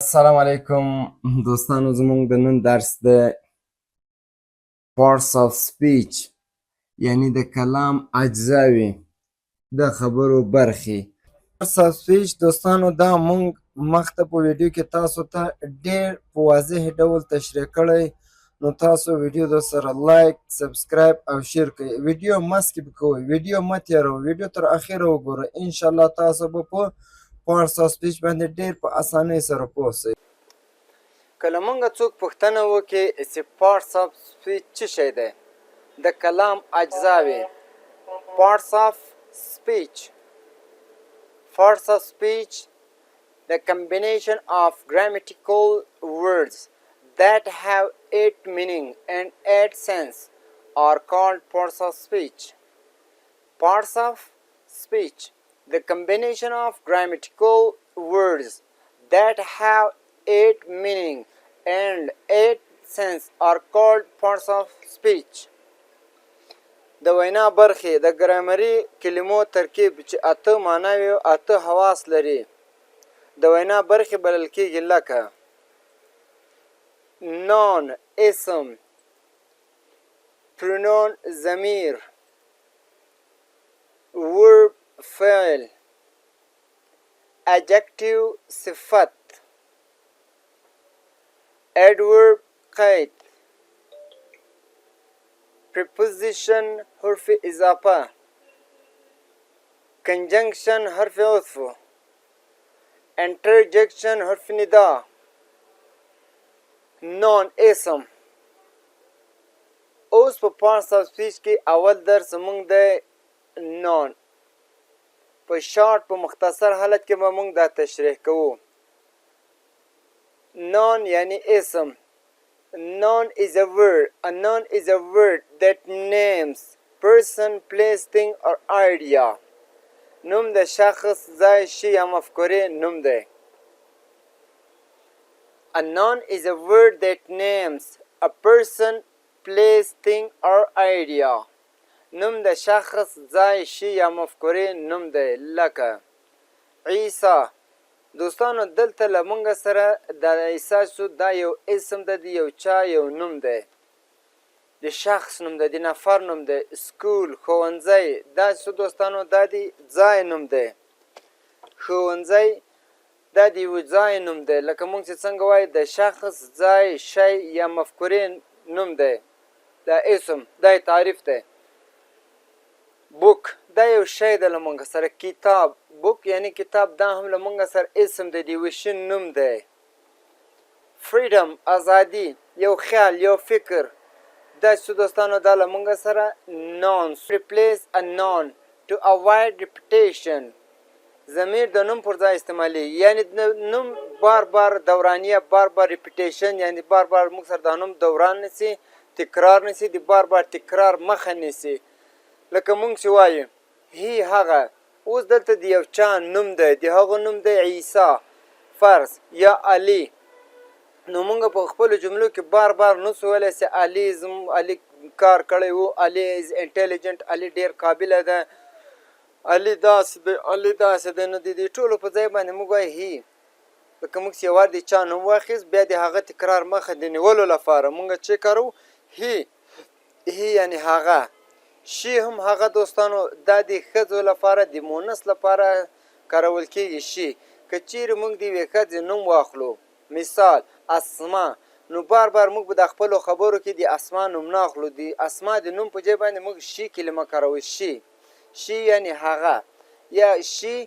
السلام علیکم دوستانو، زموږ د نن درس د parts of speech یعنی د کلام اجزاوې د خبرو برخې. parts of speech دوستانو دا موږ مخته په ویډیو کې تاسو ته ډېر په واضح ډول تشریح کړی، نو تاسو ویډیو د سره لایک، سبسکرایب او شیر کړئ. ویډیو مست کې کوئ، ویډیو مه تېروئ، ویډیو تر اخره وګورئ. انشاءالله تاسو به په parts of speech باندې ډېر په اسانۍ سره پوه شئ. کله مونږ څوک پوښتنه وکړي چې parts of speech څه شی دی؟ د کلام اجزاوې. parts of speech. parts of speech, the combination of grammatical words that have 8 meaning and 8 sense are called parts of speech. Parts of speech, the combination of grammatical words that have 8 meaning and 8 sense are called parts of speech. د وینا برخې د ګرامري کلمو ترکیب چې 8 معناوي او 8 حواس لري د وینا برخې بلل کېږي، لکه noun اسم، pronoun ضمیر، verb فعل، adjective صفت، adverb قید، preposition حرف اضافه، conjunction حرف عطف، interjection حرف ندا. noun اسم. اوس په parts of speech کې اول درس موږ د noun په شارټ په مختصر حالت کې به موږ دا تشریح کوو. noun یعنی اسم. noun is a word. A noun is a word that names person, place, thing or idea. نوم د شخص، ځای، شی یا مفکورې نوم دی. A noun is a word that names a person, place, thing or idea. نوم د شخص، ځای، شی یا مفکورې نوم دی. لکه عیسی. دوستانو دلته له موږ سره د عیسی څو دا یو اسم ده، د یو چا یو نوم دی، د شخص نوم دی، د نفر نوم دی. سکول ښوونځی دا څه دوستانو دا د ځای نوم دی. ښوونځی دا د یو ځای نوم دی، لکه موږ چې څنګه وایو د شخص، ځای، شی یا مفکورې نوم دی. دا اسم دا تعریف دی. بوک دا یو شی دی له موږ سره. کتاب بوک یعنی کتاب دا هم له موږ سره اسم دی، د یوه شي نوم دی. فریډم ازادي، یو خیال، یو فکر. دا چې دوستانو دا له موږ سره nouns. replace a noun to avoid repetition. ضمیر د نوم پر ځای استعمالي، یعنی د نوم بار بار دورانیه، بار بار ریپیټیشن، یعنی بار بار موږ سره دا نوم دوران نسی، تکرار نسی، د بار بار تکرار مخه نیسي. لکه موږ چې وایو هی هغه، اوس دلته د یو چا نوم دی، د هغه نوم دی عیسی فرض یا علي. نو موږ په خپلو جملو کې بار بار نسو ویلی چې علي کار کړی و، علي از انټیلیجنټ، علي ډېر قابله ده، علي داسې دی، علي داسې دی. نو د دې ټولو په ځای باندې موږ وایو هی. لکه موږ چې یو وار د چا نوم واخیست، بیا د هغه تکرار مخه د نیولو لپاره موږ چې کارو هی. هی یعنی هغه. شی هم هغه دوستانو دا د ښځو لپاره، د مونث لپاره کارول کېږي شي. که چیرې موږ د یوې ښځې نوم واخلو، مثال اسما، نو بار بار موږ به د خپلو خبرو کې د اسما نوم نه اخلو، د اسما د نوم په ځای باندې موږ شي کلمه کاروو. شي شي یعنی هغه، یا شي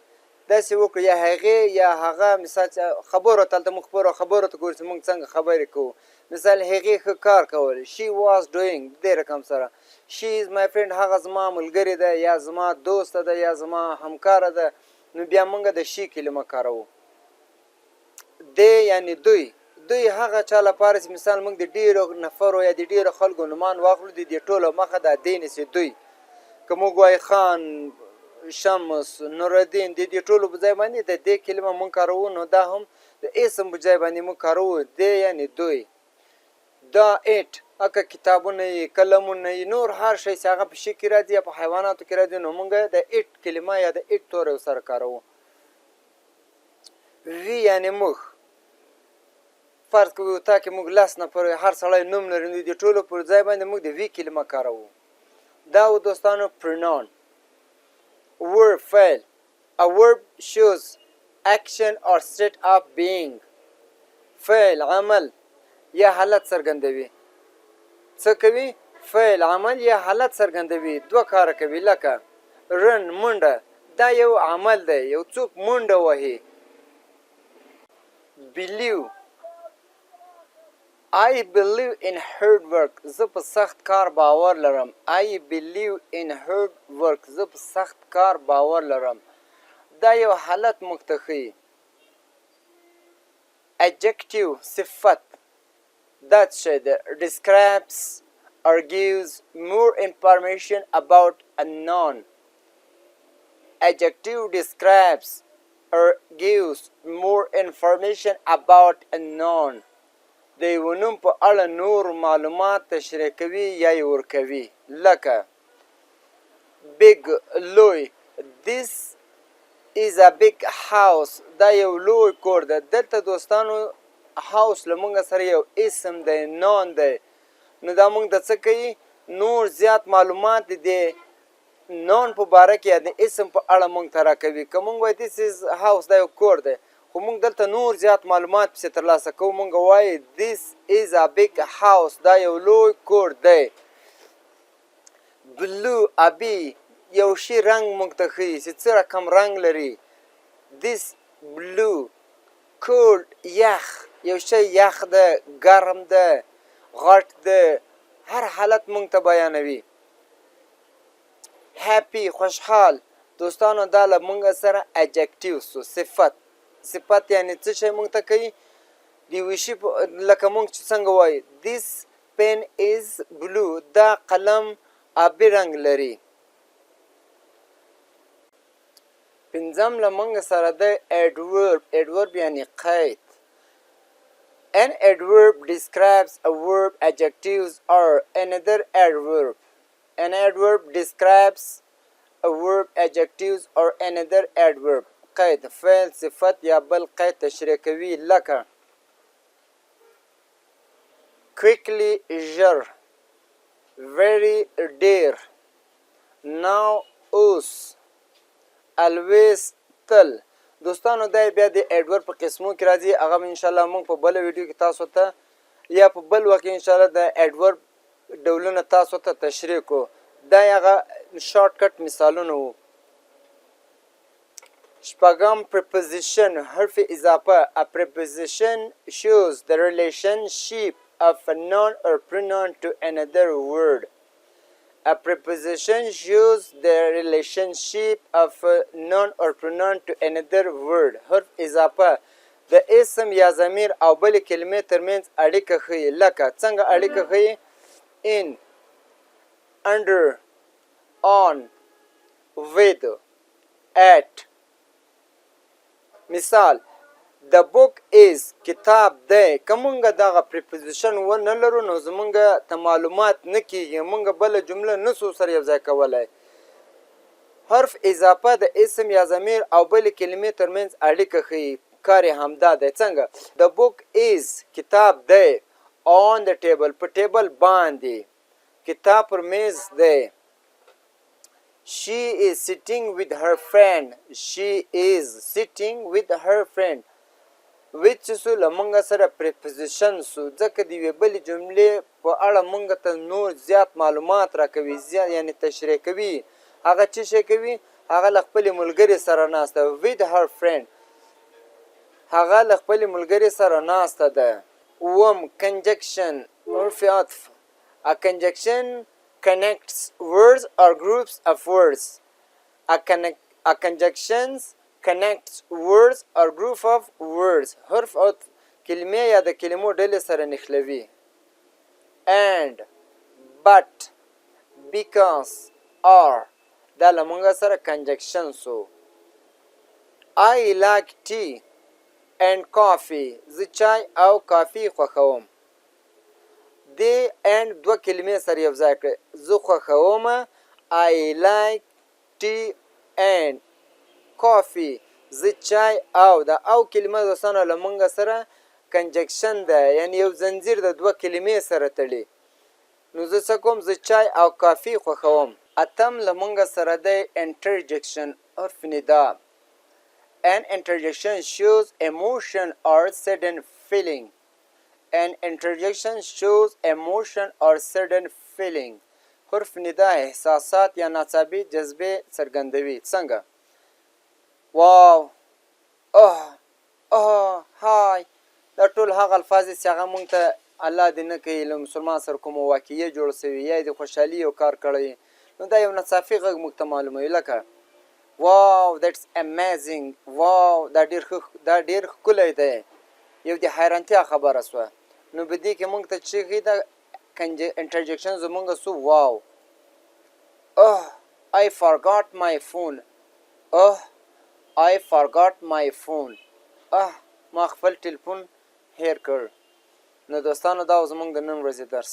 داسې وکړو، یا هغې یا هغه. مثال خبرو ته هلته موږ خپلو خبرو ته ګورو چې موږ څنګه خبرې کوو. مثال هغې ښه کار کولی، شي واز ډوینګ. دې رقم سره شي از مای فرینډ، هغه زما ملګرې ده، یا زما دوسته ده، یا زما همکاره ده. نو بیا موږ د شي کلمه کاروو. دی یعنی دوی. دوی هغه چا لپاره چې مثال موږ د ډېرو نفرو یا د ډېرو خلکو نومان واخلو، د دې ټولو مخه دا دی نیسي دوی. که موږ وایو خان، شمس، نورالدین، د دې ټولو په ځای باندې د دې کلمه موږ کاروو، نو دا هم د اسم په ځای باندې موږ کاروو. دی یعنی دوی. دا ایټ اکه کتابونه یې، قلمونه یې، نور هر شی چې هغه په شي کې راځي یا په حیواناتو کې راځي، نو موږ د ایټ کلمه یا د ایټ توری سره کاروو. وی یعنی موږ. فرض کوو اطاق کې موږ 10 نفر هر سړی نوم لري نو د ټولو پر ځای باندې موږ د وی کلمه کاروو دا و دوستانو pronoun verb فعل a verb shows action or state of being فعل عمل یا حالت څرګندوي څه کوي فعل عمل یا حالت څرګندوي دوه کار کوي لکه رن منډه دا یو عمل دی یو څوک منډه وهي believe I believe in hard work زه په سخت کار باور لرم I believe in hard work زه په سخت کار باور لرم دا یو حالت موږ ته ښیي adjective صفت دا څه دی describes or gives more information about a noun adjective describes or gives more information about a noun د یو نوم په اړه نور معلومات تشریح کوي یا یې ورکوي لکه big لوی this is a big house دا یو لوی کور ده دلته دوستانو house له موږ سره یو اسم دی نون دی نو دا موږ د څه کوي نور زیات معلومات دي نون په باره کې یا د اسم په اړه موږ ته راکوي که موږ وایو this is house دا یو کور دی خو موږ دلته نور زیات معلومات پسې ترلاسه کوو موږ وایو this is a big house دا یو لوی کور دی blue ابي یو شي رنګ موږ ته ښیي چې څه رقم رنګ لري this blue cold یخ یو شی یخ ده ګرم ده غټ ده هر حالت موږ ته بیانوي happy خوشحال دوستانو دا له موږ سره adjectives صفت یعنی څه شی موږ ته کوي د یوه شي لکه موږ چې څنګه وایو this pen is blue دا قلم آبي رنګ لري پنځم له موږ سره د adverb یعنی قید an adverb describes a verb adjectives or another adverb an adverb describes a verb adjectives or another adverb قید فعل صفت یا بل قید تشریح کوي لکه quickly ژر very dear now اوس always تل دوستانو دا بیا د ایډورب په قسمو کې راځي هغه ان شاء الله موږ په بل ویډیو کې تاسو ته یا په بل وخت ان شاء الله د ایډورب ډولونه تاسو ته تشریح کو دا هغه شارټ کټ مثالونه وو شپږم preposition حرف اضافه a preposition shows the relationship of a noun or pronoun to another word A preposition shows the relationship of a noun or pronoun to another word. حرف اضافه د اسم یا ضمیر او بلې کلمې ترمنځ اړیکه ښیي لکه څنګه اړیکه ښیي in under on with at مثال The book is کتاب دی که مونږ دغه preposition ونه لرو نو زمونږ ته معلومات نه کیږي مونږ بله جمله نسو سره یو ځای کولی حرف اضافه د اسم یا ضمیر او بلې کلمې ترمنځ اړیکه ښیي کار یې همدا دی څنګه The book is کتاب دی on the table په ټیبل باندې کتاب پر میز دی She is sitting with her friend She is sitting with her friend which سو له موږ سره preposition سو ځکه د یوې بلې جملې په اړه موږ ته نور زیات معلومات راکوي زیات یعنی تشریح کوي هغه څه شی کوي هغه له خپلې ملګرې سره ناسته with her friend هغه له خپلې ملګرې سره ناسته ده اووم conjunction عرف عطف a conjunction connects words or groups of words a conjunctions connects words or group of words حرف عطف کلمې یا د کلمو ډلې سره نښلوي and but because or دا له موږ سره conjunction سو I like tea and coffee زه چای او کافي خوښوم دې and دوه کلمې سره یو ځای کړئ زه خوښوم I like tea and coffee زه چای او دا او کلمه دوستانو له موږ سره کنجکشن ده یعنی یو زنځیر د دوه کلمې سره تړي. نو زه څه کوم؟ زه چای او کافي خوښوم. اتم له موږ سره دی interjection حرف ندا. An interjection shows emotion or sudden feeling. An interjection shows emotion or sudden feeling. حرف ندا احساسات یا ناڅاپي جذبې څرګندوي. څنګه؟ واو، هاي، دا ټول هغه الفاظ چې هغه موږ ته الله دې نه کوي له مسلمان سره کومه واقعیه جوړه سوي یا د خوشحالي یو کار کړی، نو دا یو ناڅاپي غږ موږ ته معلوموي. لکه واو دیټس امیزینګ، واو دا ډېر ښکلی دی، یو د حیرانتیا خبره سوه. نو په دې کې موږ ته چې ښي دا انټرجکشن زموږ سو واو. I forgot my phone. I forgot my phone. ما خپل ټلیفون هیر کړ. نو دوستانو دا زموږ د نن ورځې درس.